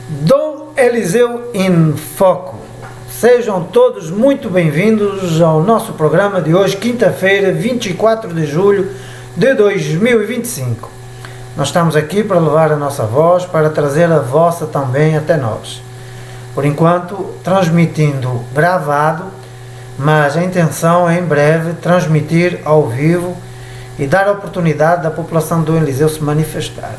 Dom Eliseu em Foco. Sejam todos muito bem-vindos ao nosso programa de hoje, quinta-feira, 24 de julho de 2025. Nós estamos aqui para levar a nossa voz, para trazer a vossa também até nós. Por enquanto, transmitindo gravado, mas a intenção é em breve transmitir ao vivo e dar a oportunidade da população de Dom Eliseu se manifestar.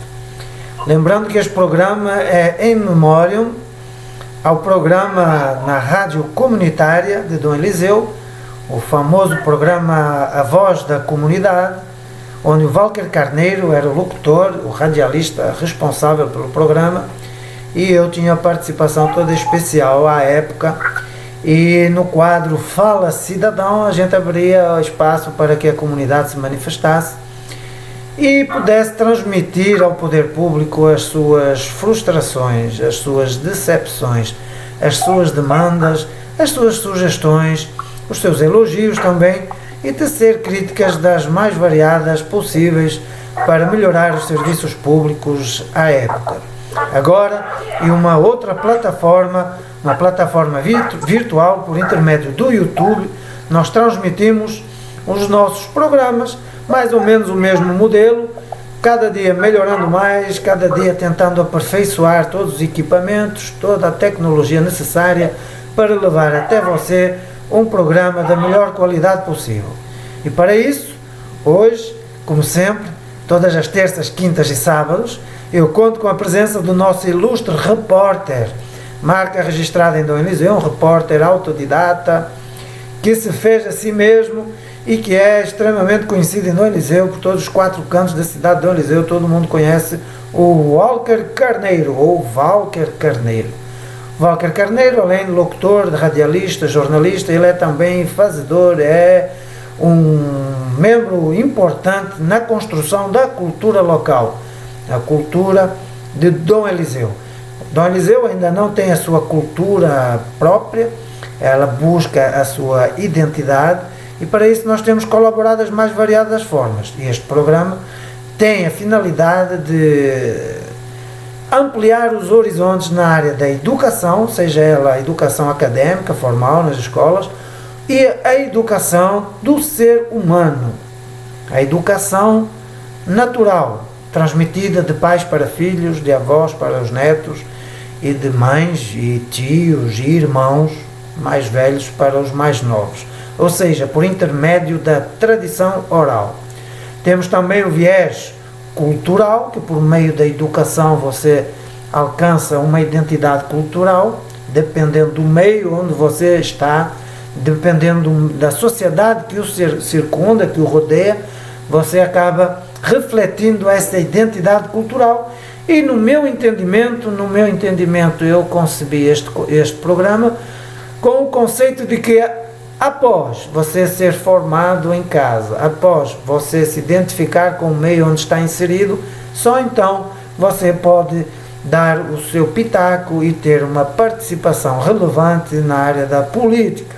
Lembrando que este programa é em memória ao programa na rádio comunitária de Dom Eliseu, o famoso programa A Voz da Comunidade, onde o Walker Carneiro era o locutor, o radialista responsável pelo programa, e eu tinha participação toda especial à época. E no quadro Fala Cidadão, a gente abria espaço para que a comunidade se manifestasse e pudesse transmitir ao poder público as suas frustrações, as suas decepções, as suas demandas, as suas sugestões, os seus elogios também, e tecer críticas das mais variadas possíveis para melhorar os serviços públicos à época. Agora, em uma outra plataforma, uma plataforma virtual por intermédio do YouTube, nós transmitimos os nossos programas, mais ou menos o mesmo modelo, cada dia melhorando mais, cada dia tentando aperfeiçoar todos os equipamentos, toda a tecnologia necessária para levar até você um programa da melhor qualidade possível. E para isso, hoje, como sempre, todas as terças, quintas e sábados, eu conto com a presença do nosso ilustre repórter, marca registrada em Dom Eliseu, um repórter autodidata, que se fez a si mesmo e que é extremamente conhecido em Dom Eliseu, por todos os quatro cantos da cidade de Dom Eliseu. Todo mundo conhece o Walker Carneiro, ou Walker Carneiro. Walker Carneiro, além de locutor, de radialista, jornalista, ele é também fazedor, é um membro importante na construção da cultura local, a cultura de Dom Eliseu. Dom Eliseu ainda não tem a sua cultura própria, ela busca a sua identidade, e para isso nós temos colaborado das mais variadas formas. E este programa tem a finalidade de ampliar os horizontes na área da educação, seja ela a educação académica, formal, nas escolas, e a educação do ser humano, a educação natural, transmitida de pais para filhos, de avós para os netos, e de mães e tios e irmãos mais velhos para os mais novos, ou seja, por intermédio da tradição oral. Temos também o viés cultural, que por meio da educação você alcança uma identidade cultural, dependendo do meio onde você está, dependendo da sociedade que o circunda, que o rodeia, você acaba refletindo essa identidade cultural. E no meu entendimento, eu concebi este programa com o conceito de que após você ser formado em casa, após você se identificar com o meio onde está inserido, só então você pode dar o seu pitaco e ter uma participação relevante na área da política.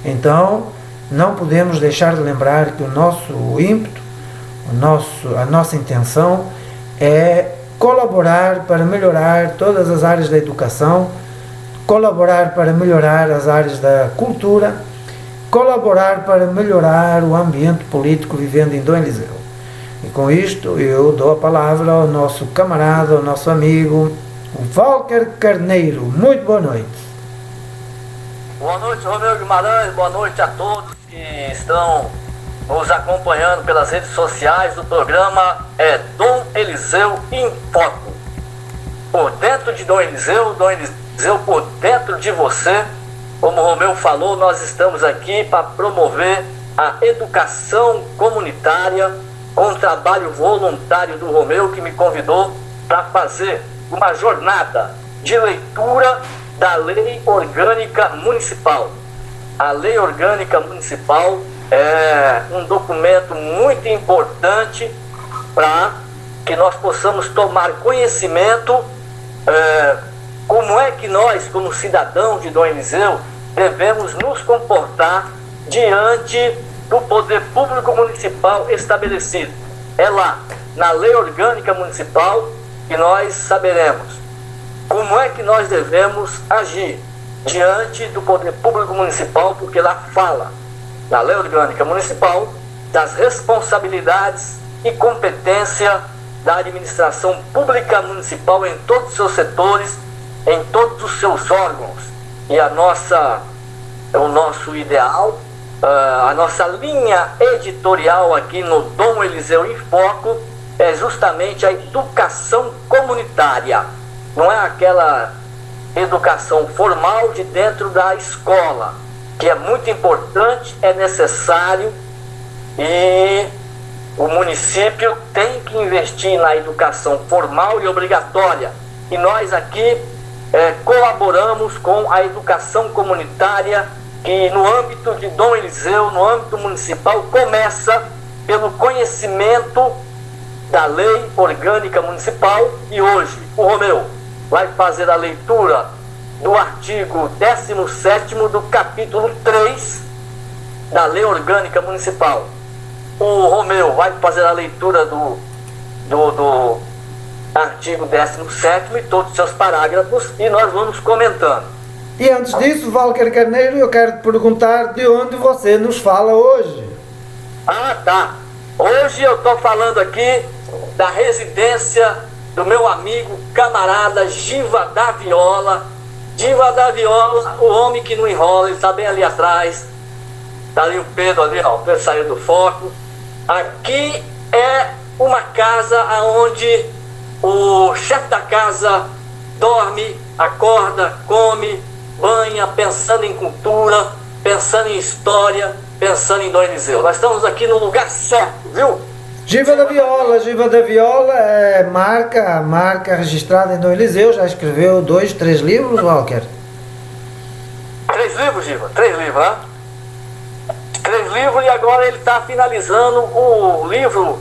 Então, não podemos deixar de lembrar que o nosso ímpeto, a nossa intenção é colaborar para melhorar todas as áreas da educação, colaborar para melhorar as áreas da cultura, colaborar para melhorar o ambiente político vivendo em Dom Eliseu. E com isto eu dou a palavra ao nosso camarada, ao nosso amigo, o Walker Carneiro. Muito boa noite. Boa noite, Romeu Guimarães, boa noite a todos que estão nos acompanhando pelas redes sociais do programa Dom Eliseu em Foco. Por dentro de Dom Eliseu por dentro de você. Como o Romeu falou, nós estamos aqui para promover a educação comunitária com o trabalho voluntário do Romeu, que me convidou para fazer uma jornada de leitura da Lei Orgânica Municipal. A Lei Orgânica Municipal é um documento muito importante para que nós possamos tomar conhecimento como é que nós, como cidadãos de Dom Eliseu, devemos nos comportar diante do poder público municipal estabelecido. É lá, na Lei Orgânica Municipal, que nós saberemos como é que nós devemos agir diante do poder público municipal, porque lá fala, na Lei Orgânica Municipal, das responsabilidades e competência da administração pública municipal em todos os seus setores, em todos os seus órgãos. E o nosso ideal, a nossa linha editorial aqui no Dom Eliseu em Foco é justamente a educação comunitária. Não é aquela educação formal de dentro da escola, que é muito importante, é necessário, e o município tem que investir na educação formal e obrigatória. E nós aqui colaboramos com a educação comunitária, que no âmbito de Dom Eliseu, no âmbito municipal, começa pelo conhecimento da Lei Orgânica Municipal. E hoje o Romeu vai fazer a leitura do artigo 17º do capítulo 3 da Lei Orgânica Municipal. O Romeu vai fazer a leitura do artigo 17º e todos os seus parágrafos, e nós vamos comentando. E antes disso, Walker Carneiro, eu quero te perguntar de onde você nos fala hoje. Ah, tá. Hoje eu estou falando aqui da residência do meu amigo, camarada Giva da Viola. Giva da Viola, o homem que não enrola, ele está bem ali atrás. Está ali o Pedro ali, ó, o Pedro saiu do foco. Aqui é uma casa onde o chefe da casa dorme, acorda, come, banha, pensando em cultura, pensando em história, pensando em Dom Eliseu. Nós estamos aqui no lugar certo, viu? Giva da Viola é marca registrada em Dom Eliseu. Já escreveu 2, 3 livros, Walker? 3 livros, Giva, 3 livros, né? 3 livros, e agora ele está finalizando o livro,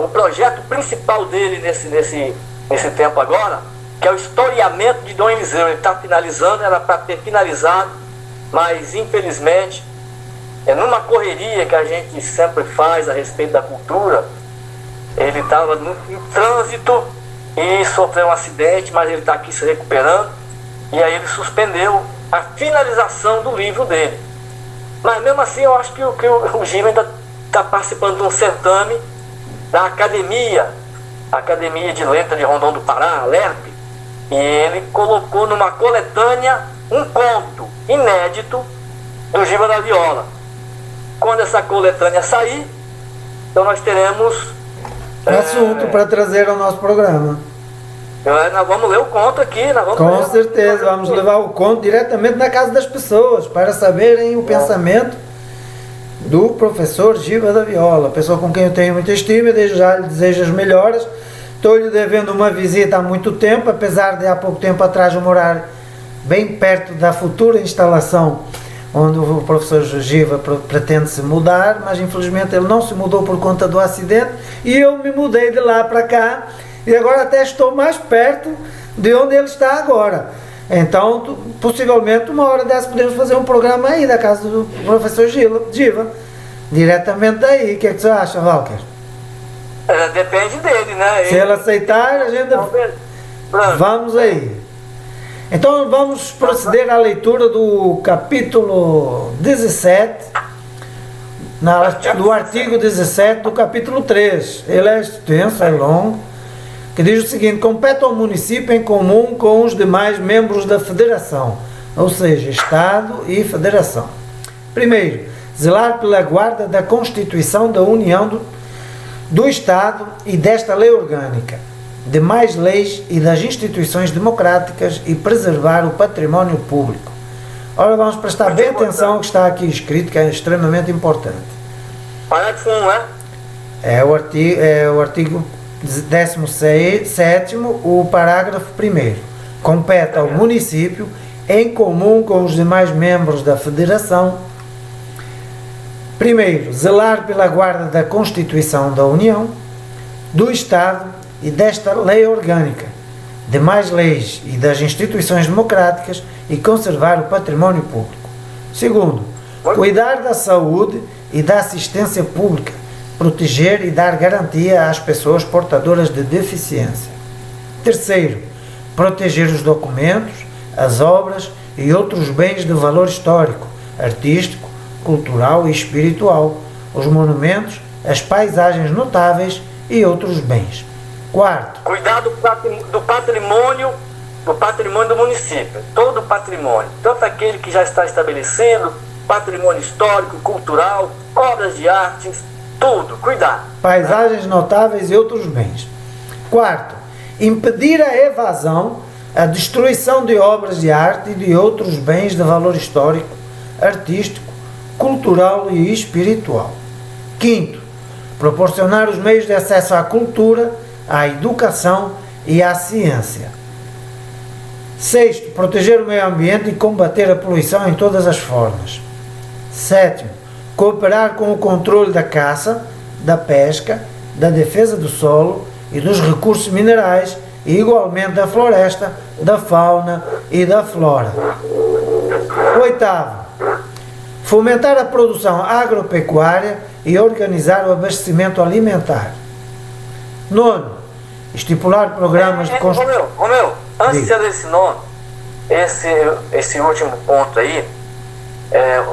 o projeto principal dele nesse tempo agora, que é o historiamento de Dom Eliseu. Ele está finalizando, era para ter finalizado, mas infelizmente, numa correria que a gente sempre faz a respeito da cultura, ele estava em trânsito e sofreu um acidente, mas ele está aqui se recuperando, e aí ele suspendeu a finalização do livro dele. Mas mesmo assim, eu acho que o Giva ainda está participando de um certame da Academia de Letra de Rondon do Pará, a LERP, e ele colocou numa coletânea um conto inédito do Giva da Viola. Quando essa coletânea sair, então nós teremos assunto para trazer ao nosso programa. Nós vamos ler o conto aqui. Com certeza, vamos levar o conto diretamente na casa das pessoas, para saberem o pensamento do professor Giva da Viola, pessoa com quem eu tenho muita estima, e desde já lhe desejo as melhoras. Estou-lhe devendo uma visita há muito tempo, apesar de há pouco tempo atrás eu morar bem perto da futura instalação onde o professor Giva pretende se mudar, mas infelizmente ele não se mudou por conta do acidente, e eu me mudei de lá para cá, e agora até estou mais perto de onde ele está agora. Então, possivelmente, uma hora dessa podemos fazer um programa aí da casa do professor Giva, diretamente daí. O que é que você acha, Walker? Depende dele, né? Se ele aceitar, a gente... Vamos aí. Então, vamos proceder à leitura do capítulo 17, do artigo 17 do capítulo 3. Ele é extenso, é longo, que diz o seguinte: compete ao município em comum com os demais membros da federação, ou seja, Estado e Federação. Primeiro, zelar pela guarda da Constituição da União do Estado e desta lei orgânica, demais leis e das instituições democráticas, e preservar o património público. Ora, vamos prestar bem atenção ao que está aqui escrito, que é extremamente importante. Parágrafo 1, é? É o artigo 17º, o parágrafo 1º. Compete ao município, em comum com os demais membros da Federação, primeiro, zelar pela guarda da Constituição da União, do Estado e desta lei orgânica, demais leis e das instituições democráticas, e conservar o património público. Segundo, cuidar da saúde e da assistência pública, proteger e dar garantia às pessoas portadoras de deficiência. Terceiro, proteger os documentos, as obras e outros bens de valor histórico, artístico, cultural e espiritual, os monumentos, as paisagens notáveis e outros bens. Quarto, cuidar do patrimônio do município, todo o patrimônio, tanto aquele que já está estabelecido, patrimônio histórico, cultural, obras de artes, tudo, cuidar. Paisagens notáveis e outros bens. Quarto, impedir a evasão, a destruição de obras de arte e de outros bens de valor histórico, artístico, cultural e espiritual. Quinto, proporcionar os meios de acesso à cultura, à educação e à ciência. Sexto, proteger o meio ambiente e combater a poluição em todas as formas. Sétimo, cooperar com o controle da caça, da pesca, da defesa do solo e dos recursos minerais e igualmente da floresta, da fauna e da flora. Oitavo, fomentar a produção agropecuária e organizar o abastecimento alimentar. Nono, estipular programas de construção. Romeu, antes de ser esse nono, esse último ponto aí,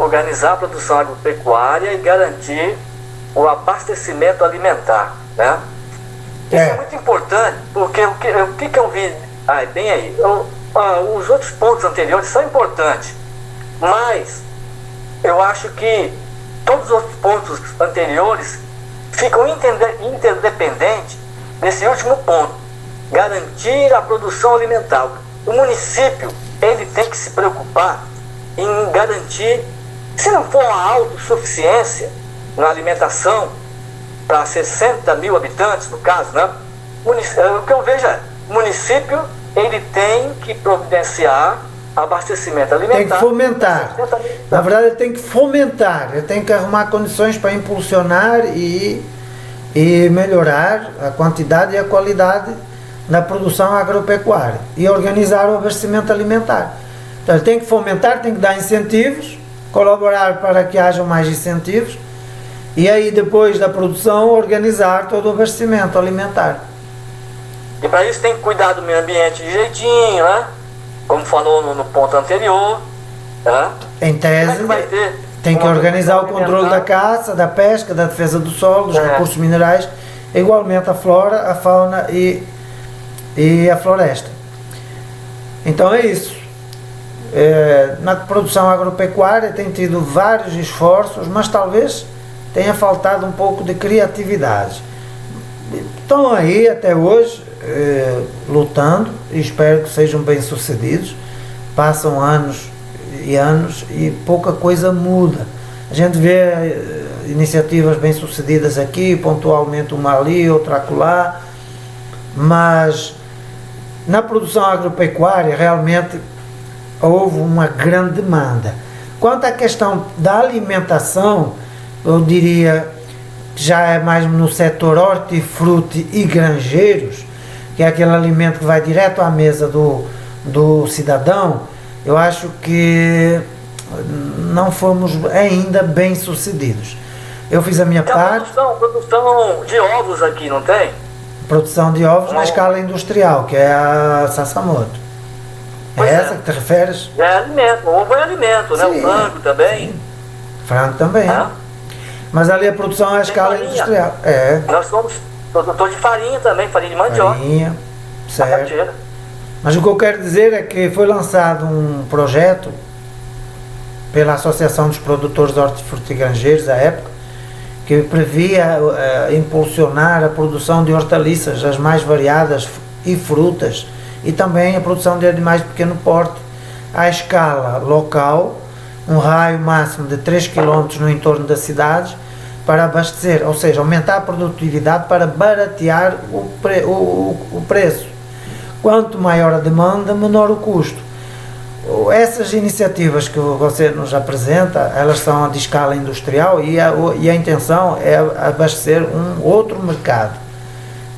organizar a produção agropecuária e garantir o abastecimento alimentar, né? Isso é muito importante, porque o que eu vi bem aí, os outros pontos anteriores são importantes, mas eu acho que todos os outros pontos anteriores ficam interdependentes nesse último ponto, garantir a produção alimentar. O município, ele tem que se preocupar em garantir, se não for uma autossuficiência na alimentação para 60 mil habitantes, no caso, né? O que eu vejo o município, ele tem que providenciar abastecimento alimentar. Tem que fomentar. Na verdade, ele tem que fomentar, ele tem que arrumar condições para impulsionar e melhorar a quantidade e a qualidade da produção agropecuária e organizar o abastecimento alimentar. Então, ele tem que fomentar, tem que dar incentivos, colaborar para que haja mais incentivos e aí, depois da produção, organizar todo o abastecimento alimentar. E para isso tem que cuidar do meio ambiente de jeitinho, né? Como falou no ponto anterior. Né? Em tese, tem que organizar o controle da caça, da pesca, da defesa do solo, dos recursos minerais, igualmente a flora, a fauna e a floresta. Então é isso. Na produção agropecuária tem tido vários esforços, mas talvez tenha faltado um pouco de criatividade. Estão aí até hoje lutando e espero que sejam bem-sucedidos. Passam anos e anos e pouca coisa muda. A gente vê iniciativas bem-sucedidas aqui, pontualmente uma ali, outra acolá, mas na produção agropecuária realmente houve uma grande demanda. Quanto à questão da alimentação, eu diria que já é mais no setor hortifruti e granjeiros, que é aquele alimento que vai direto à mesa do cidadão. Eu acho que não fomos ainda bem sucedidos. Eu fiz a minha parte. Produção de ovos aqui, não tem? Produção de ovos na escala industrial, que é a Sasamoto. É essa que te referes? É alimento, o ovo é alimento, né? O frango também. Sim. Frango também. Mas ali a produção é a escala industrial. Nós somos produtor de farinha também, farinha de mandioca. Farinha, certo. Mas o que eu quero dizer é que foi lançado um projeto pela Associação dos Produtores Hortifrutigranjeiros, à época, que previa impulsionar a produção de hortaliças, as mais variadas, e frutas, e também a produção de animais de pequeno porte, à escala local, um raio máximo de 3 km no entorno das cidades, para abastecer, ou seja, aumentar a produtividade para baratear o preço. Quanto maior a demanda, menor o custo. Essas iniciativas que você nos apresenta, elas são de escala industrial e a intenção é abastecer um outro mercado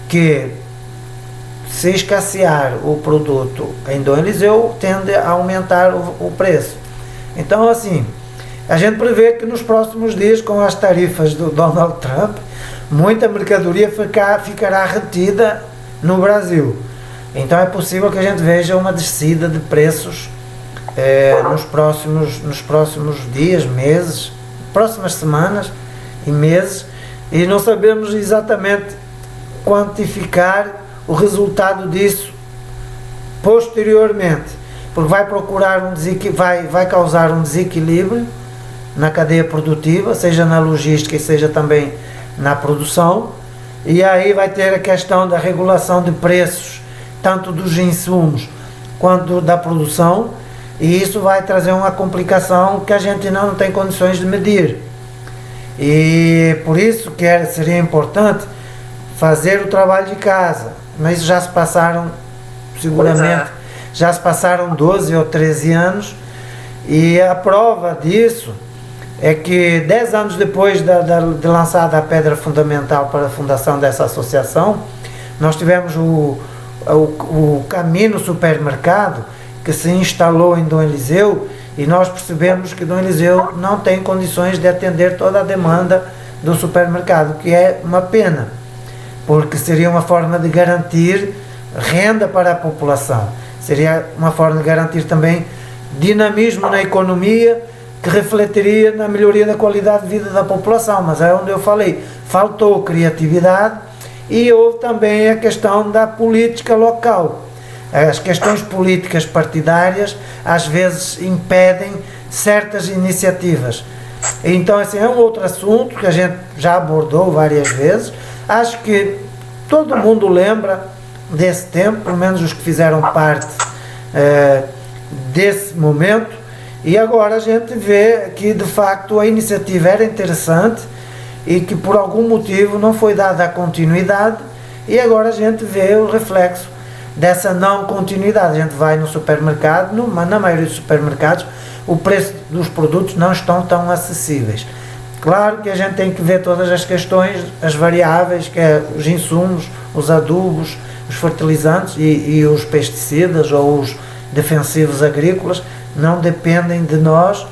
que, se escassear o produto em Dom Eliseu, tende a aumentar o preço. Então, assim, a gente prevê que nos próximos dias, com as tarifas do Donald Trump, muita mercadoria ficará retida no Brasil. Então é possível que a gente veja uma descida de preços nos próximos dias, meses, próximas semanas e meses, e não sabemos exatamente quantificar o resultado disso posteriormente, porque vai causar um desequilíbrio na cadeia produtiva, seja na logística e seja também na produção, e aí vai ter a questão da regulação de preços, tanto dos insumos quanto da produção, e isso vai trazer uma complicação que a gente não tem condições de medir. E por isso que seria importante fazer o trabalho de casa, mas já se passaram, seguramente, já se passaram 12 ou 13 anos, e a prova disso é que 10 anos depois de lançada a pedra fundamental para a fundação dessa associação, nós tivemos o Camino Supermercado, que se instalou em Dom Eliseu, e nós percebemos que Dom Eliseu não tem condições de atender toda a demanda do supermercado, que é uma pena, porque seria uma forma de garantir renda para a população, seria uma forma de garantir também dinamismo na economia, que refletiria na melhoria da qualidade de vida da população, mas é onde eu falei, faltou criatividade, e houve também a questão da política local. As questões políticas partidárias às vezes impedem certas iniciativas. Então, assim, é um outro assunto que a gente já abordou várias vezes. Acho que todo mundo lembra desse tempo, pelo menos os que fizeram parte desse momento, e agora a gente vê que de facto a iniciativa era interessante e que por algum motivo não foi dada a continuidade, e agora a gente vê o reflexo dessa não continuidade. A gente vai no supermercado, na maioria dos supermercados, o preço dos produtos não estão tão acessíveis. Claro que a gente tem que ver todas as questões, as variáveis, que é os insumos, os adubos, os fertilizantes e os pesticidas ou os defensivos agrícolas, não dependem de nós,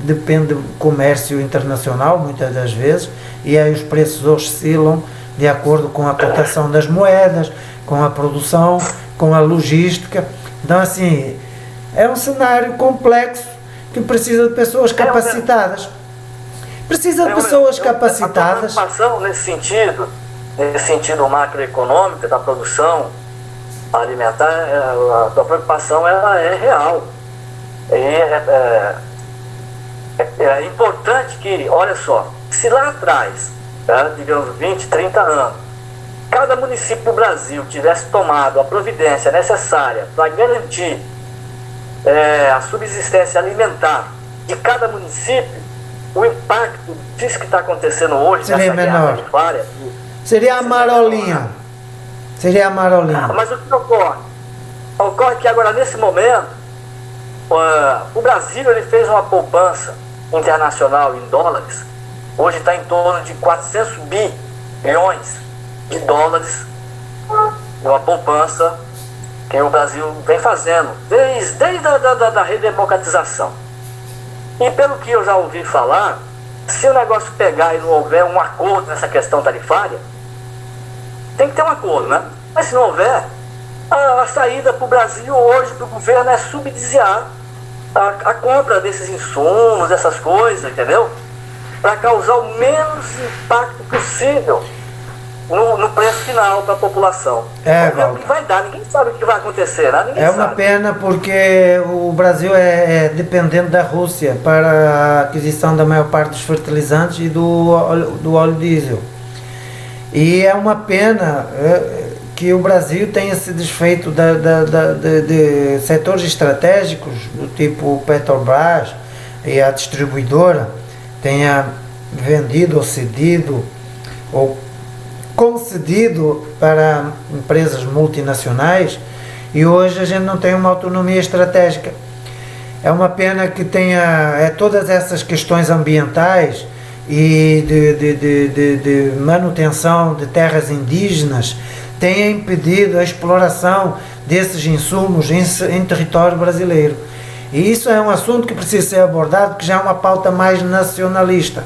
depende do comércio internacional, muitas das vezes, e aí os preços oscilam de acordo com a cotação das moedas, com a produção, com a logística. Então, assim, é um cenário complexo que precisa de pessoas capacitadas. Precisa de pessoas capacitadas. A preocupação nesse sentido macroeconômico da produção alimentar, a tua preocupação ela é real. É importante que, olha só, se lá atrás, digamos 20, 30 anos, cada município do Brasil tivesse tomado a providência necessária para garantir a subsistência alimentar de cada município, o impacto disso que está acontecendo hoje seria menor. Seria a marolinha. Seria a marolinha. Mas o que ocorre? Ocorre que agora, nesse momento, o Brasil ele fez uma poupança internacional em dólares, hoje está em torno de 400 bilhões de dólares, uma poupança que o Brasil vem fazendo desde a redemocratização. E pelo que eu já ouvi falar, se o negócio pegar e não houver um acordo nessa questão tarifária, tem que ter um acordo, né? Mas se não houver, a saída para o Brasil hoje, para o governo, é subsidiar a compra desses insumos, dessas coisas, entendeu? Para causar o menos impacto possível no preço final para a população. O que vai dar, ninguém sabe o que vai acontecer, né? Ninguém uma sabe. Pena, porque o Brasil é dependente da Rússia para a aquisição da maior parte dos fertilizantes e do óleo diesel. E é uma pena que o Brasil tenha se desfeito de setores estratégicos do tipo Petrobras e a distribuidora tenha vendido ou cedido ou concedido para empresas multinacionais, e hoje a gente não tem uma autonomia estratégica. É uma pena que tenha todas essas questões ambientais e de manutenção de terras indígenas tenha impedido a exploração desses insumos em território brasileiro. E isso é um assunto que precisa ser abordado, que já é uma pauta mais nacionalista,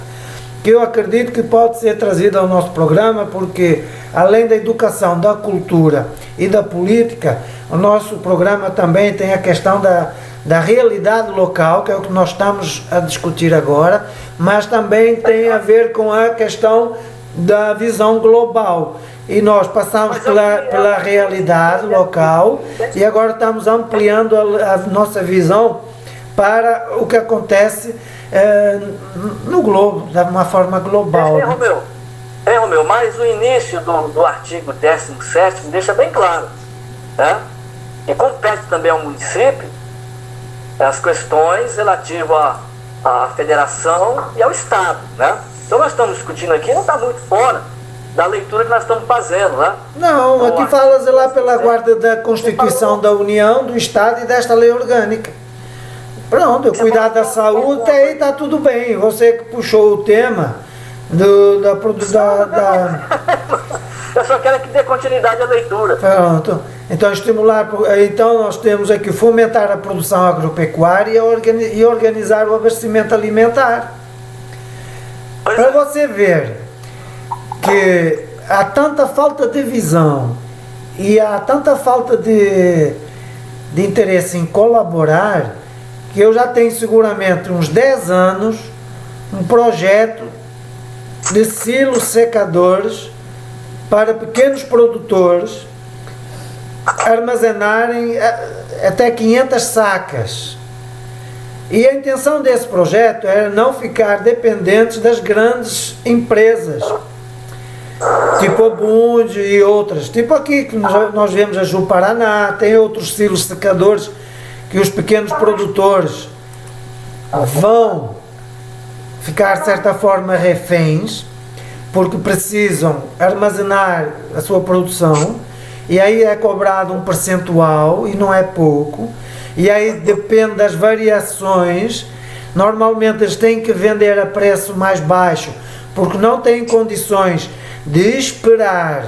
que eu acredito que pode ser trazido ao nosso programa, porque além da educação, da cultura e da política, o nosso programa também tem a questão da realidade local, que é o que nós estamos a discutir agora, mas também tem a ver com a questão da visão global. E nós passamos pela realidade local e agora estamos ampliando a nossa visão para o que acontece no globo, de uma forma global. Romeu, mas o início do artigo 17º deixa bem claro, né? E compete também ao município as questões relativas à federação e ao Estado, né? Então nós estamos discutindo aqui, não está muito fora da leitura que nós estamos fazendo, né? Não, aqui fala lá pela guarda da Constituição da União, do Estado e desta lei orgânica. Pronto, cuidar da saúde, até aí está tudo bem. Você que puxou o tema Eu só quero que dê continuidade à leitura. Pronto. Então, então nós temos aqui fomentar a produção agropecuária e organizar o abastecimento alimentar. Para você ver que há tanta falta de visão e há tanta falta de interesse em colaborar, que eu já tenho seguramente uns 10 anos um projeto de silos secadores para pequenos produtores armazenarem até 500 sacas. E a intenção desse projeto era não ficar dependentes das grandes empresas, tipo a Bunge e outras. Tipo aqui que nós vemos a Ju Paraná, tem outros silos secadores que os pequenos produtores vão ficar de certa forma reféns, porque precisam armazenar a sua produção, e aí é cobrado um percentual, e não é pouco, e aí depende das variações. Normalmente eles têm que vender a preço mais baixo, porque não têm condições de esperar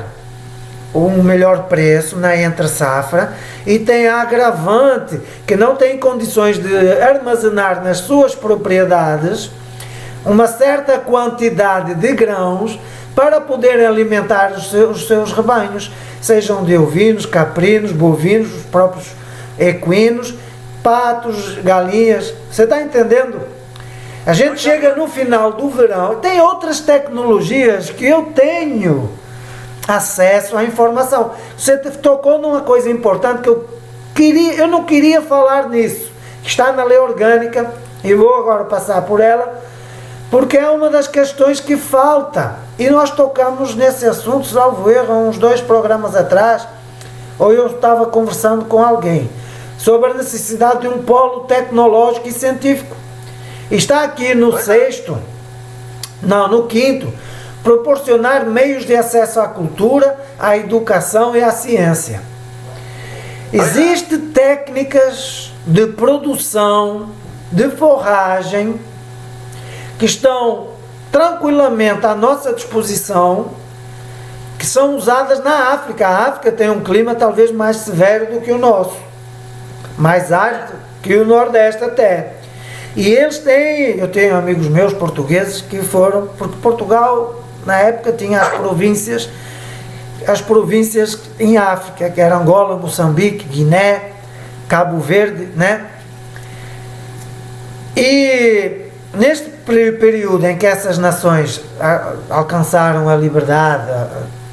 um melhor preço na entre-safra, e tem a agravante que não têm condições de armazenar nas suas propriedades uma certa quantidade de grãos para poderem alimentar os seus rebanhos, sejam de ovinos, caprinos, bovinos, os próprios equinos, patos, galinhas. Você está entendendo? A gente chega no final do verão, tem outras tecnologias que eu tenho acesso à informação. Você tocou numa coisa importante que eu não queria falar nisso, que está na lei orgânica, e vou agora passar por ela, porque é uma das questões que falta, e nós tocamos nesse assunto, salvo erro, há uns 2 programas atrás, ou eu estava conversando com alguém, sobre a necessidade de um polo tecnológico e científico. Está aqui no quinto, proporcionar meios de acesso à cultura, à educação e à ciência. Existem técnicas de produção, de forragem, que estão tranquilamente à nossa disposição, que são usadas na África. A África tem um clima talvez mais severo do que o nosso, mais árido que o Nordeste até. E eles têm, eu tenho amigos meus portugueses que foram, porque Portugal na época tinha as províncias em África, que eram Angola, Moçambique, Guiné, Cabo Verde, né? E neste período em que essas nações alcançaram a liberdade, a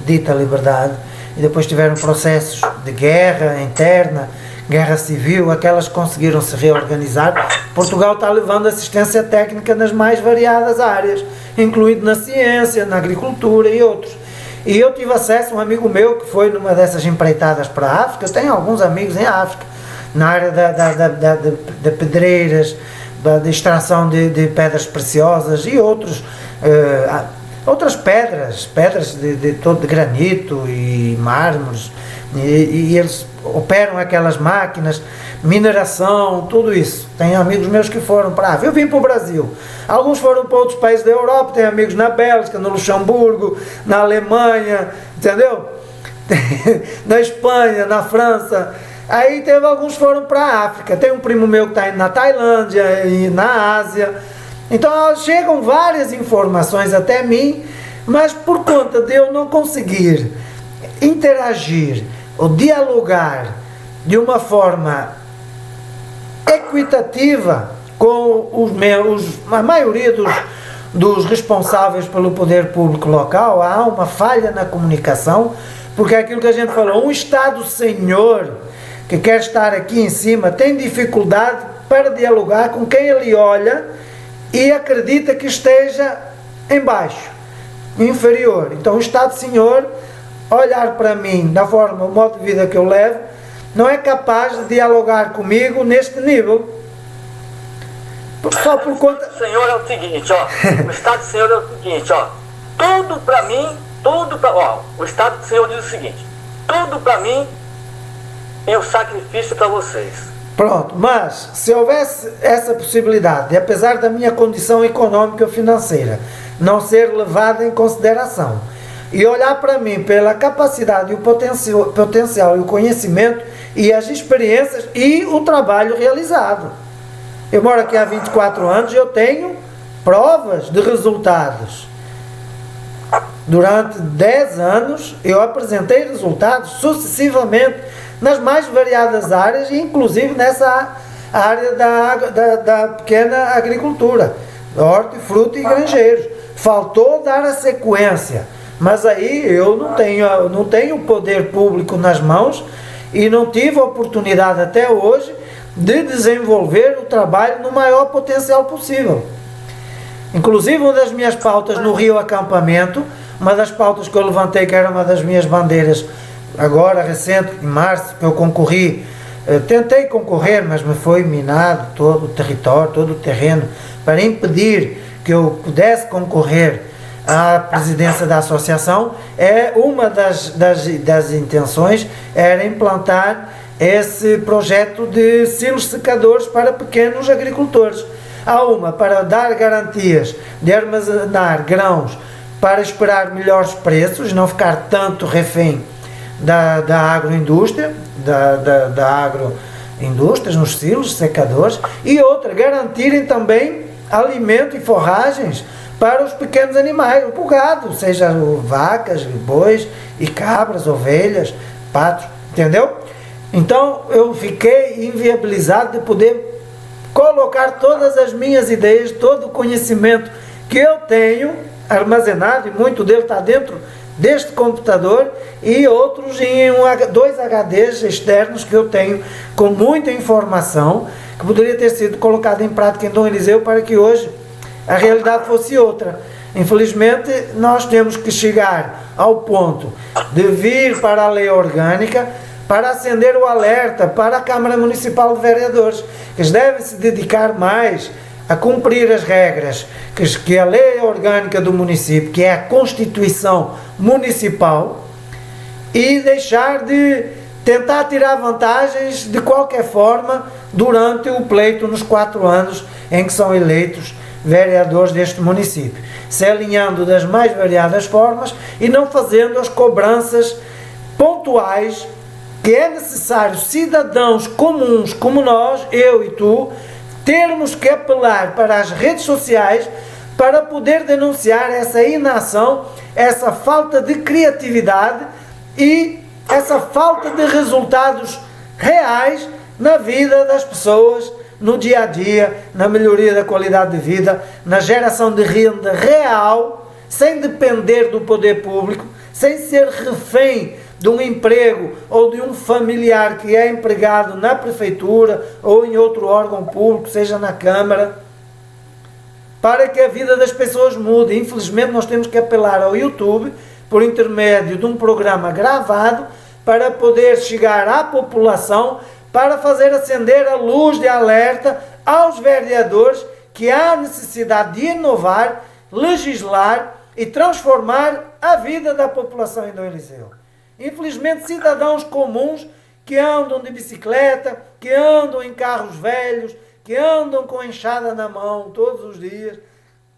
dita liberdade, e depois tiveram processos de guerra interna, guerra civil, aquelas conseguiram se reorganizar, Portugal está levando assistência técnica nas mais variadas áreas, incluindo na ciência, na agricultura e outros. E eu tive acesso a um amigo meu que foi numa dessas empreitadas para a África. Eu tenho alguns amigos em África, na área de pedreiras, da extração de pedras preciosas e outras pedras de granito e mármores, e eles operam aquelas máquinas, mineração, tudo isso. Tenho amigos meus que foram para a África. Eu vim para o Brasil, alguns foram para outros países da Europa, tenho amigos na Bélgica, no Luxemburgo, na Alemanha, entendeu? Na Espanha, na França. Aí teve alguns que foram para a África. Tem um primo meu que está indo na Tailândia e na Ásia. Então chegam várias informações até mim, mas por conta de eu não conseguir interagir ou dialogar de uma forma equitativa com a maioria dos responsáveis pelo poder público local, há uma falha na comunicação, porque é aquilo que a gente falou, um Estado senhor que quer estar aqui em cima tem dificuldade para dialogar com quem ele olha e acredita que esteja em baixo, inferior. Então o Estado senhor, olhar para mim da forma, o modo de vida que eu levo, não é capaz de dialogar comigo neste nível. Só por conta... O Senhor é o seguinte, ó. O Estado do Senhor é o seguinte, ó. Tudo para mim, o Estado do Senhor diz o seguinte: tudo para mim é o sacrifício para vocês. Pronto, mas se houvesse essa possibilidade, de, apesar da minha condição econômica e financeira não ser levada em consideração, e olhar para mim pela capacidade, o potencial e o conhecimento e as experiências e o trabalho realizado. Eu moro aqui há 24 anos e eu tenho provas de resultados. Durante 10 anos eu apresentei resultados sucessivamente nas mais variadas áreas, inclusive nessa área da pequena agricultura, hortifruti e granjeiros. Faltou dar a sequência, mas aí eu não tenho poder público nas mãos e não tive a oportunidade até hoje de desenvolver o trabalho no maior potencial possível. Inclusive, uma das minhas pautas no Rio Acampamento, uma das pautas que eu levantei, que era uma das minhas bandeiras, agora recente, em março, que eu concorri, tentei concorrer, mas me foi minado todo o território, todo o terreno, para impedir que eu pudesse concorrer à presidência da associação. Uma das intenções era implantar esse projeto de silos secadores para pequenos agricultores. Há uma para dar garantias de armazenar grãos para esperar melhores preços, não ficar tanto refém da agroindústria, da agroindústria, nos silos secadores, e outra, garantirem também alimento e forragens para os pequenos animais, o gado, seja vacas, bois e cabras, ovelhas, patos, entendeu? Então eu fiquei inviabilizado de poder colocar todas as minhas ideias, todo o conhecimento que eu tenho armazenado, e muito dele está dentro deste computador, e outros em 2 HDs externos que eu tenho com muita informação que poderia ter sido colocada em prática em Dom Eliseu para que hoje a realidade fosse outra. Infelizmente nós temos que chegar ao ponto de vir para a lei orgânica para acender o alerta para a Câmara Municipal de Vereadores, que eles devem se dedicar mais a cumprir as regras que a lei orgânica do município, que é a Constituição Municipal, e deixar de tentar tirar vantagens de qualquer forma durante o pleito nos 4 anos em que são eleitos vereadores deste município, se alinhando das mais variadas formas e não fazendo as cobranças pontuais que é necessário cidadãos comuns como nós, eu e tu, termos que apelar para as redes sociais para poder denunciar essa inação, essa falta de criatividade e essa falta de resultados reais na vida das pessoas, no dia a dia, na melhoria da qualidade de vida, na geração de renda real, sem depender do poder público, sem ser refém de um emprego ou de um familiar que é empregado na prefeitura ou em outro órgão público, seja na Câmara, para que a vida das pessoas mude. Infelizmente nós temos que apelar ao YouTube, por intermédio de um programa gravado, para poder chegar à população, para fazer acender a luz de alerta aos vereadores que há necessidade de inovar, legislar e transformar a vida da população em Dom Eliseu. Infelizmente, cidadãos comuns que andam de bicicleta, que andam em carros velhos, que andam com enxada na mão todos os dias,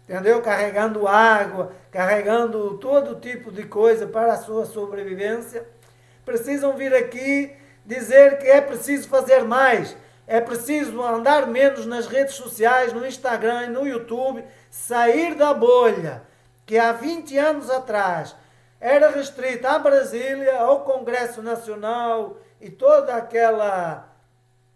entendeu? Carregando água, carregando todo tipo de coisa para a sua sobrevivência, precisam vir aqui dizer que é preciso fazer mais, é preciso andar menos nas redes sociais, no Instagram e no YouTube, sair da bolha que há 20 anos atrás era restrita a Brasília, ao Congresso Nacional e toda aquela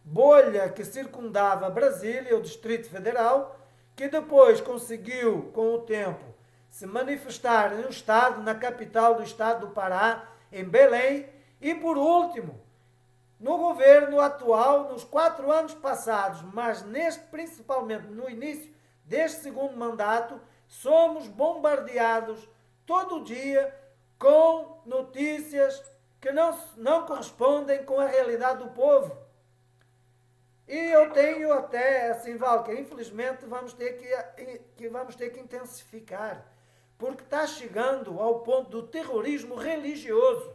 bolha que circundava Brasília, o Distrito Federal, que depois conseguiu, com o tempo, se manifestar no Estado, na capital do Estado do Pará, em Belém, e por último, no governo atual, nos 4 anos passados, mas principalmente no início deste segundo mandato, somos bombardeados todo dia com notícias que não correspondem com a realidade do povo. E eu tenho até, assim, Walker, infelizmente vamos ter que intensificar, porque está chegando ao ponto do terrorismo religioso.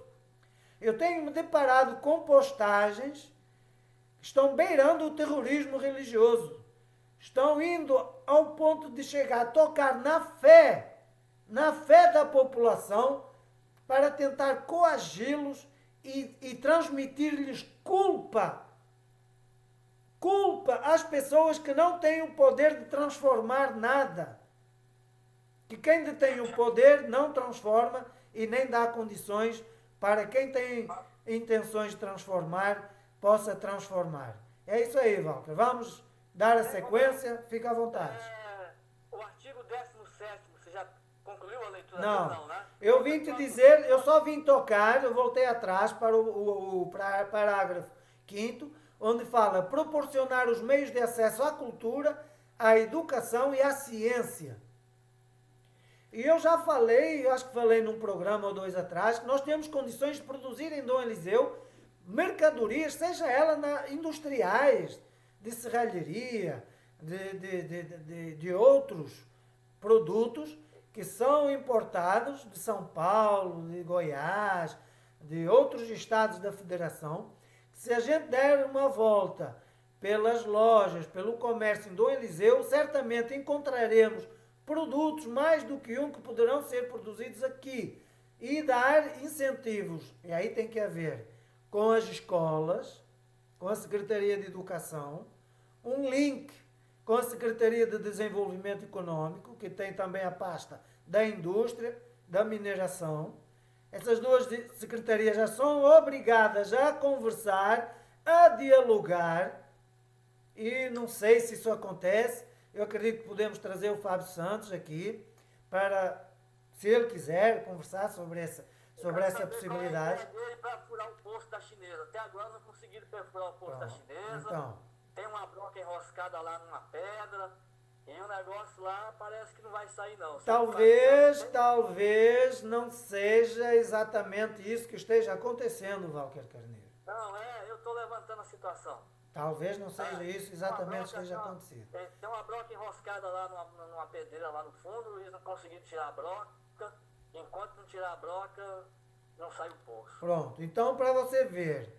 Eu tenho me deparado com postagens que estão beirando o terrorismo religioso. Estão indo ao ponto de chegar a tocar na fé da população, para tentar coagi-los e transmitir-lhes culpa às pessoas que não têm o poder de transformar nada. Que quem detém o poder não transforma e nem dá condições para quem tem intenções de transformar, possa transformar. É isso aí, Walter. Vamos dar a sequência, fica à vontade. O artigo 17º, você já concluiu a leitura? Não, né? Eu vim te dizer, eu só vim tocar, eu voltei atrás para o parágrafo 5º, onde fala proporcionar os meios de acesso à cultura, à educação e à ciência. E eu já falei, acho que falei num programa ou 2 atrás, que nós temos condições de produzir em Dom Eliseu mercadorias, seja ela industriais, de serralheria, de outros produtos que são importados de São Paulo, de Goiás, de outros estados da federação. Se a gente der uma volta pelas lojas, pelo comércio em Dom Eliseu, certamente encontraremos produtos mais do que um que poderão ser produzidos aqui. E dar incentivos, e aí tem que haver, com as escolas, com a Secretaria de Educação, um link com a Secretaria de Desenvolvimento Econômico, que tem também a pasta da indústria, da mineração. Essas 2 secretarias já são obrigadas a conversar, a dialogar, e não sei se isso acontece. Eu acredito que podemos trazer o Fábio Santos aqui para, se ele quiser, conversar sobre essa possibilidade. Para furar o poço da chinesa. Até agora não conseguiram perfurar o poço da chinesa. Então, tem uma broca enroscada lá numa pedra. E o negócio lá parece que não vai sair não. Talvez não seja exatamente isso que esteja acontecendo, Walker Carneiro. Não, eu estou levantando a situação. Talvez não seja isso exatamente que esteja acontecendo. Tem uma broca enroscada lá numa pedreira lá no fundo, e eles não conseguiram tirar a broca. Enquanto não tirar a broca, não sai o poço. Pronto, então para você ver,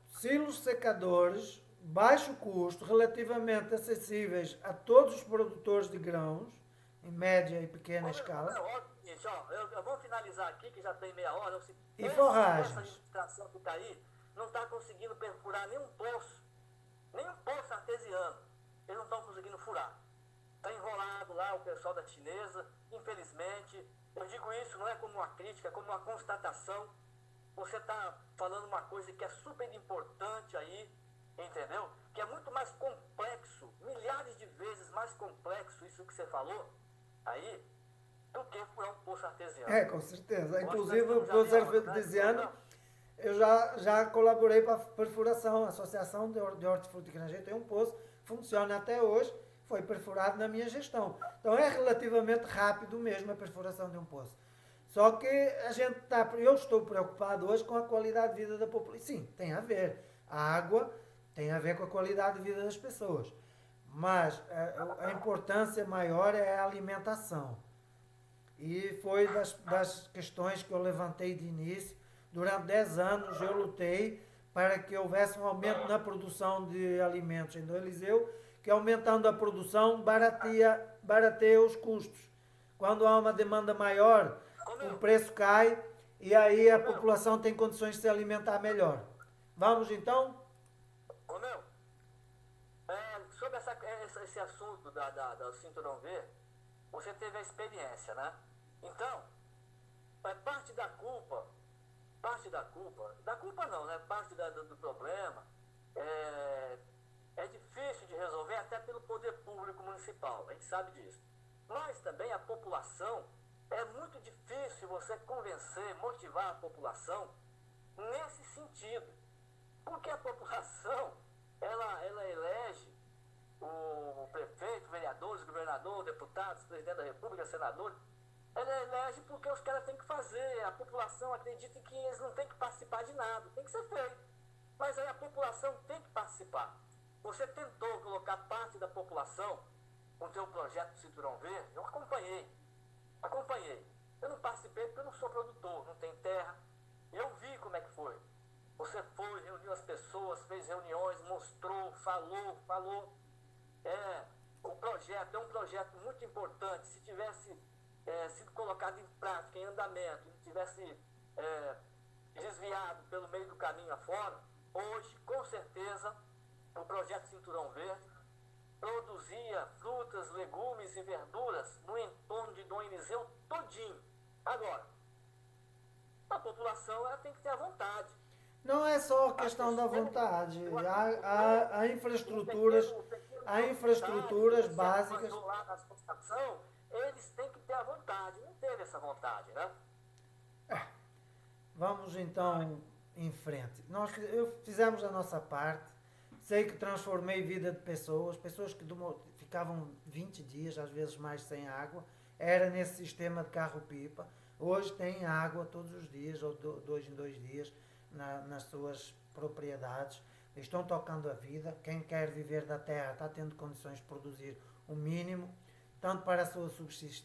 silos secadores, baixo custo, relativamente acessíveis a todos os produtores de grãos, em média e pequena escala. Eu vou finalizar aqui, que já tem meia hora. E forragens. Essa administração que está aí não está conseguindo perfurar nenhum poço artesiano. Eles não estão conseguindo furar. Está enrolado lá o pessoal da chinesa, infelizmente. Eu digo isso não é como uma crítica, é como uma constatação. Você está falando uma coisa que é super importante aí, entendeu? Que é muito mais complexo, milhares de vezes mais complexo isso que você falou aí, do que furar um poço artesiano. Com certeza. Inclusive o poço artesiano, eu já colaborei para a perfuração. A Associação de Hortifruti e Grangeiro tem um poço, funciona até hoje, foi perfurado na minha gestão. Então é relativamente rápido mesmo a perfuração de um poço. Só que eu estou preocupado hoje com a qualidade de vida da população. Sim, tem a ver. A água tem a ver com a qualidade de vida das pessoas. Mas a importância maior é a alimentação. E foi das questões que eu levantei de início. Durante 10 anos eu lutei para que houvesse um aumento na produção de alimentos em Dom Eliseu, que aumentando a produção barateia os custos. Quando há uma demanda maior, o preço cai e aí a população tem condições de se alimentar melhor. Vamos então? Sobre esse assunto do Cinturão Verde, você teve a experiência, né? Então, parte da culpa não, né? Parte do problema é difícil de resolver até pelo poder público municipal, a gente sabe disso. Mas também a população, é muito difícil você convencer, motivar a população nesse sentido. Porque a população, ela elege o prefeito, vereadores, governador, deputados, presidente da república, senadores. Ela elege porque os caras têm que fazer. A população acredita que eles não têm que participar de nada, tem que ser feito. Mas aí a população tem que participar. Você tentou colocar parte da população com o seu projeto do Cinturão Verde? Eu acompanhei. Eu não participei porque eu não sou produtor, não tenho terra. Eu vi como é que foi. Você foi, reuniu as pessoas, fez reuniões, mostrou, falou. O projeto é um projeto muito importante. Se tivesse sido colocado em prática, em andamento, não tivesse desviado pelo meio do caminho afora, hoje, com certeza, o projeto Cinturão Verde produzia frutas, legumes e verduras no entorno de Dom Eliseu todinho. Agora, a população ela tem que ter a vontade. Não é só questão da vontade. Há infraestruturas básicas. Lá na associação, eles têm que ter a vontade. Não teve essa vontade, né? Vamos então em frente. Eu fizemos a nossa parte. Sei que transformei vida de pessoas que ficavam 20 dias, às vezes mais, sem água. Era nesse sistema de carro-pipa. Hoje tem água todos os dias, ou 2 em 2 dias, nas suas propriedades. Estão tocando a vida. Quem quer viver da terra está tendo condições de produzir o mínimo, tanto para a sua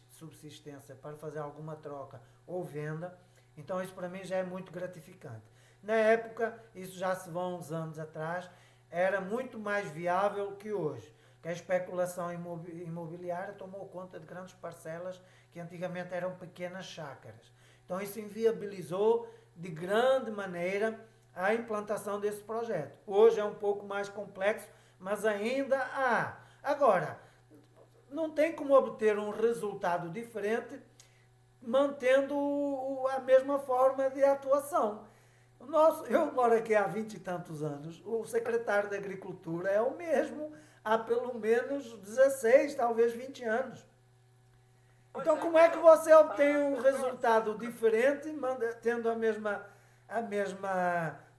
subsistência, para fazer alguma troca ou venda. Então isso para mim já é muito gratificante. Na época, isso já se vão uns anos atrás, era muito mais viável que hoje, que a especulação imobiliária tomou conta de grandes parcelas que antigamente eram pequenas chácaras. Então isso inviabilizou de grande maneira a implantação desse projeto. Hoje é um pouco mais complexo, mas ainda há. Agora, não tem como obter um resultado diferente mantendo a mesma forma de atuação. Eu moro aqui há 20 e tantos anos, o secretário da Agricultura é o mesmo há pelo menos 16, talvez 20 anos. Então como é que você obtém um resultado diferente tendo a mesma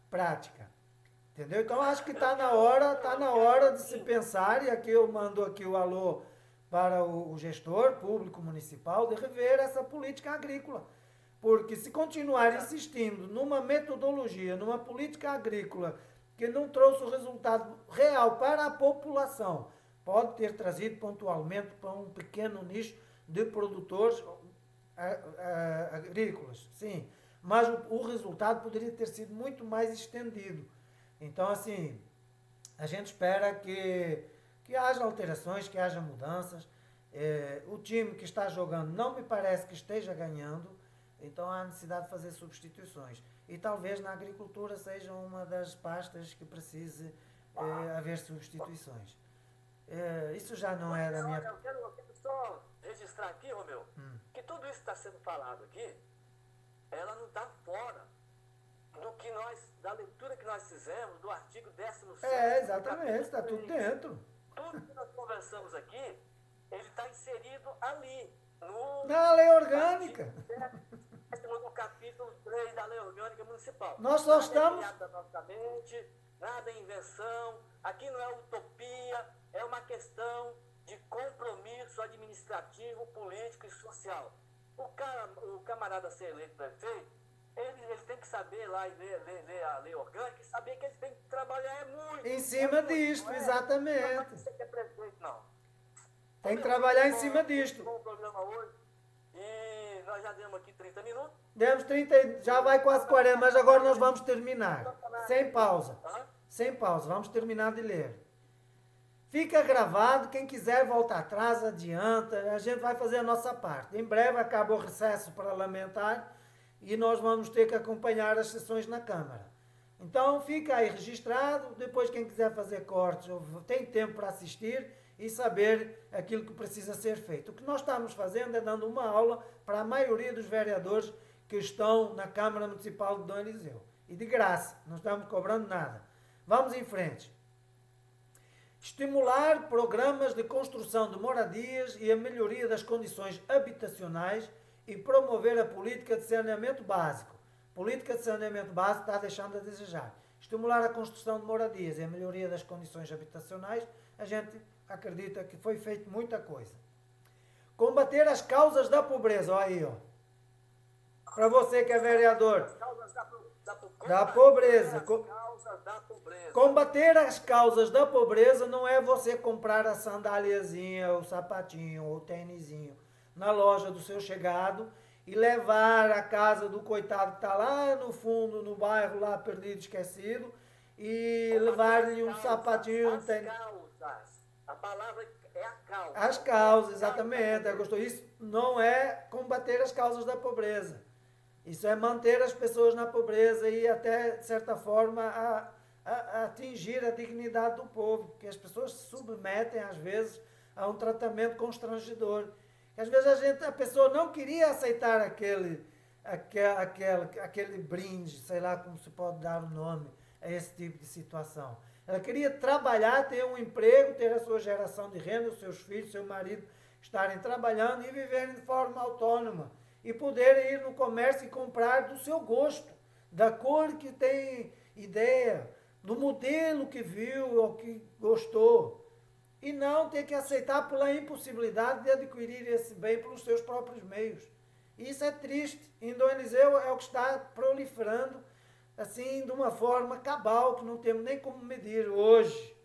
prática? Entendeu? Então acho que está na hora de se pensar, e aqui eu mando aqui o alô para o gestor público municipal, de rever essa política agrícola. Porque se continuar insistindo numa metodologia, numa política agrícola que não trouxe o resultado real para a população, pode ter trazido pontualmente para um pequeno nicho de produtores agrícolas, sim, mas o resultado poderia ter sido muito mais estendido. Então, assim, a gente espera que haja alterações, que haja mudanças. O time que está jogando não me parece que esteja ganhando. Então há necessidade de fazer substituições. E talvez na agricultura seja uma das pastas que precise haver substituições. Isso já não é da minha... Eu quero só registrar aqui, Romeu, que tudo isso que está sendo falado aqui, ela não está fora da leitura que nós fizemos do artigo 17º. Exatamente, está tudo dentro. Tudo que nós conversamos aqui, ele está inserido ali. Na lei orgânica. No capítulo 3 da lei orgânica municipal. Nós só estamos... Nada é criado da nossa mente, nada é invenção, aqui não é utopia, é uma questão de compromisso administrativo, político e social. O camarada ser eleito prefeito, ele tem que saber lá e ler a lei orgânica e saber que ele tem que trabalhar muito. Em cima disto, exatamente. Não pode ser que é prefeito, não. Tem que trabalhar em cima disto. Bom programa hoje. E nós já demos aqui 30 minutos. Demos 30, já vai quase 40, mas agora nós vamos terminar. Sem pausa. Sem pausa, vamos terminar de ler. Fica gravado, quem quiser volta atrás, adianta, a gente vai fazer a nossa parte. Em breve acaba o recesso parlamentar e nós vamos ter que acompanhar as sessões na Câmara. Então fica aí registrado, depois quem quiser fazer cortes tem tempo para assistir e saber aquilo que precisa ser feito. O que nós estamos fazendo é dando uma aula para a maioria dos vereadores que estão na Câmara Municipal de Dom Eliseu. E de graça, não estamos cobrando nada. Vamos em frente. Estimular programas de construção de moradias e a melhoria das condições habitacionais e promover a política de saneamento básico. Política de saneamento básico está deixando a desejar. Estimular a construção de moradias e a melhoria das condições habitacionais, a gente acredita que foi feito muita coisa. Combater as causas da pobreza, olha aí, ó. Para você que é vereador. As causas Da pobreza. causas da pobreza. Combater as causas da pobreza não é você comprar a sandáliazinha, o sapatinho, ou o tênisinho na loja do seu chegado e levar à casa do coitado que está lá no fundo, no bairro, lá perdido, esquecido, e levar-lhe um sapatinho, um tênis. Causas. A palavra é a causa. As causas, exatamente. Isso não é combater as causas da pobreza. Isso é manter as pessoas na pobreza e até, de certa forma, a atingir a dignidade do povo, porque as pessoas se submetem, às vezes, a um tratamento constrangedor. Às vezes a pessoa não queria aceitar aquele brinde, sei lá como se pode dar o nome a esse tipo de situação. Ela queria trabalhar, ter um emprego, ter a sua geração de renda, os seus filhos, seu marido estarem trabalhando e viverem de forma autônoma. E poderem ir no comércio e comprar do seu gosto, da cor que tem ideia, do modelo que viu ou que gostou. E não ter que aceitar pela impossibilidade de adquirir esse bem pelos seus próprios meios. Isso é triste. Em Dom Eliseu é o que está proliferando assim de uma forma cabal, que não temos nem como medir hoje.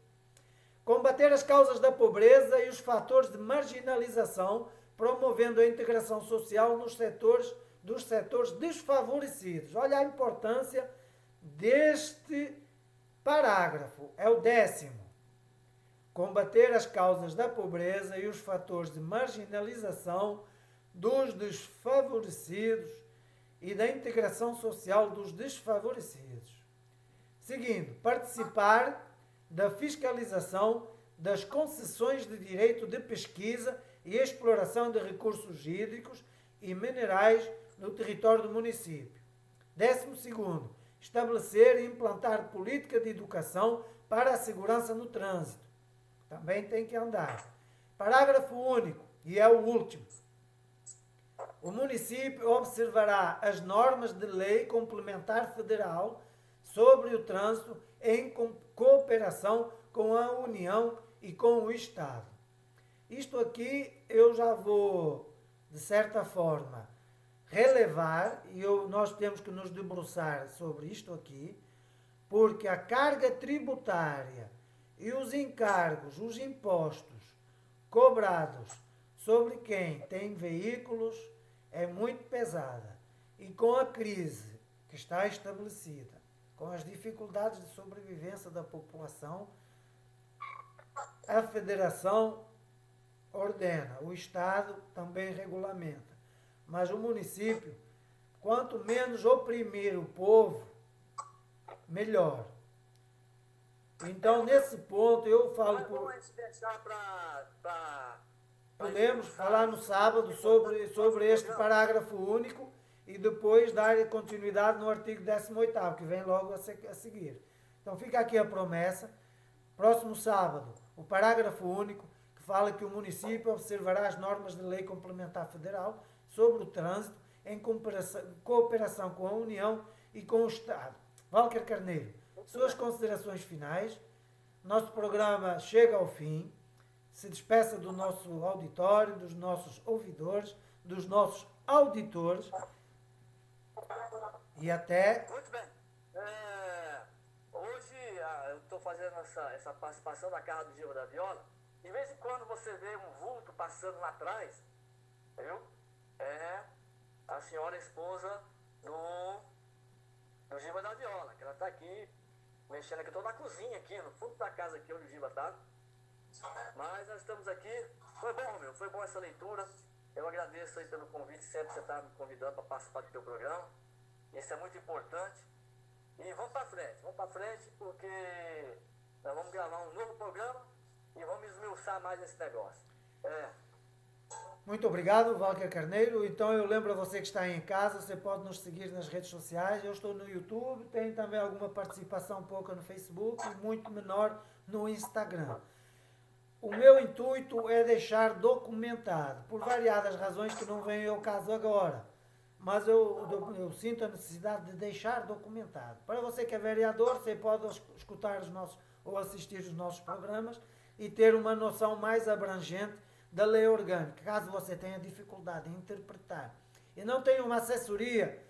Combater as causas da pobreza e os fatores de marginalização, promovendo a integração social dos setores desfavorecidos. Olha a importância deste parágrafo, é o 10º. Combater as causas da pobreza e os fatores de marginalização dos desfavorecidos e da integração social dos desfavorecidos. Seguindo, participar da fiscalização das concessões de direito de pesquisa e exploração de recursos hídricos e minerais no território do município. 12º, estabelecer e implantar política de educação para a segurança no trânsito. Também tem que andar. Parágrafo único, e é o último. O município observará as normas de lei complementar federal sobre o trânsito em cooperação com a União e com o Estado. Isto aqui eu já vou, de certa forma, relevar, e nós temos que nos debruçar sobre isto aqui, porque a carga tributária e os encargos, os impostos cobrados sobre quem tem veículos é muito pesada. E com a crise que está estabelecida, com as dificuldades de sobrevivência da população, a Federação ordena, o Estado também regulamenta. Mas o município, quanto menos oprimir o povo, melhor. Então, nesse ponto, eu falo... Podemos falar no sábado sobre este parágrafo único e depois dar continuidade no artigo 18º, que vem logo a seguir. Então, fica aqui a promessa. Próximo sábado, o parágrafo único, que fala que o município observará as normas de lei complementar federal sobre o trânsito em cooperação com a União e com o Estado. Walker Carneiro, suas considerações finais. Nosso programa chega ao fim. Se despeça do nosso auditório, dos nossos ouvidores, dos nossos auditores. E até... Muito bem. Hoje eu estou fazendo essa participação da Casa do Giba da Viola. De vez em quando você vê um vulto passando lá atrás, viu? É a senhora esposa do Giba da Viola, que ela está aqui, mexendo aqui. Estou na cozinha aqui, no fundo da casa aqui onde o Giba está. Mas nós estamos aqui. Foi bom, Romeu, foi bom essa leitura. Eu agradeço aí pelo convite, sempre você está me convidando para participar do teu programa. Isso é muito importante. E vamos para frente, porque nós vamos gravar um novo programa e vamos esmiuçar mais esse negócio. Muito obrigado, Walker Carneiro. Então eu lembro a você que está aí em casa, você pode nos seguir nas redes sociais. Eu estou no YouTube, tenho também alguma participação pouca no Facebook e muito menor no Instagram. O meu intuito é deixar documentado, por variadas razões que não vêm ao caso agora. Mas eu sinto a necessidade de deixar documentado. Para você que é vereador, você pode escutar os nossos ou assistir os nossos programas e ter uma noção mais abrangente da lei orgânica, caso você tenha dificuldade em interpretar. E não tenha uma assessoria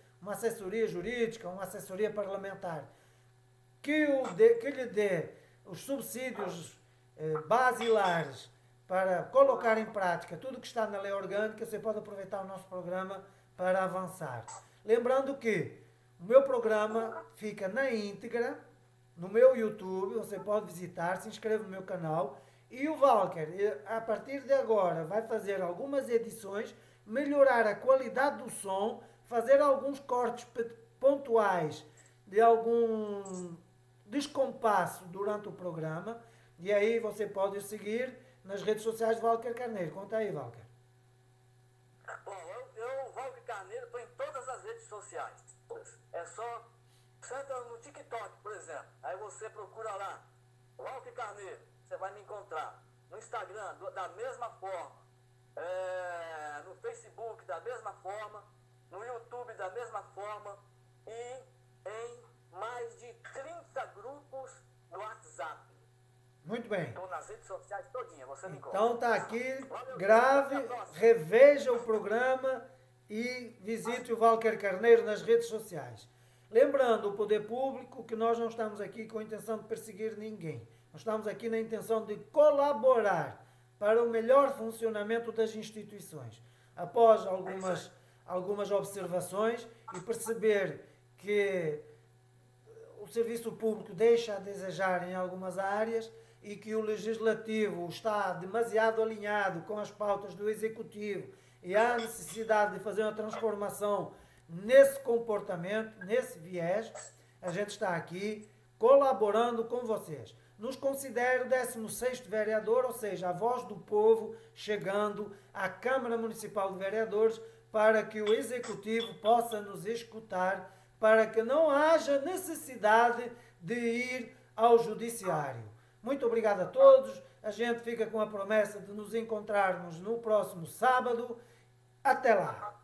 jurídica, uma assessoria parlamentar, que lhe dê os subsídios basilares para colocar em prática tudo o que está na lei orgânica, você pode aproveitar o nosso programa para avançar. Lembrando que o meu programa fica na íntegra no meu YouTube, você pode visitar, se inscreve no meu canal. E o Walker, a partir de agora, vai fazer algumas edições, melhorar a qualidade do som, fazer alguns cortes pontuais de algum descompasso durante o programa. E aí você pode o seguir nas redes sociais de Walker Carneiro. Conta aí, Walker. Bom, Walker Carneiro, estou em todas as redes sociais. É só, senta no TikTok, por exemplo. Aí você procura lá, Walker Carneiro, você vai me encontrar. No Instagram, da mesma forma. No Facebook, da mesma forma. No YouTube, da mesma forma. E em mais de 30 grupos no WhatsApp. Muito bem. Estou nas redes sociais todinha, você me encontra. Então está aqui, grave, reveja o programa e visite o Walker Carneiro nas redes sociais. Lembrando o poder público que nós não estamos aqui com a intenção de perseguir ninguém. Nós estamos aqui na intenção de colaborar para o melhor funcionamento das instituições. Após algumas observações e perceber que o serviço público deixa a desejar em algumas áreas e que o Legislativo está demasiado alinhado com as pautas do Executivo e há necessidade de fazer uma transformação nesse comportamento, nesse viés, a gente está aqui colaborando com vocês. Nos considero o 16º vereador, ou seja, a voz do povo chegando à Câmara Municipal de Vereadores para que o Executivo possa nos escutar, para que não haja necessidade de ir ao Judiciário. Muito obrigado a todos. A gente fica com a promessa de nos encontrarmos no próximo sábado. Até lá!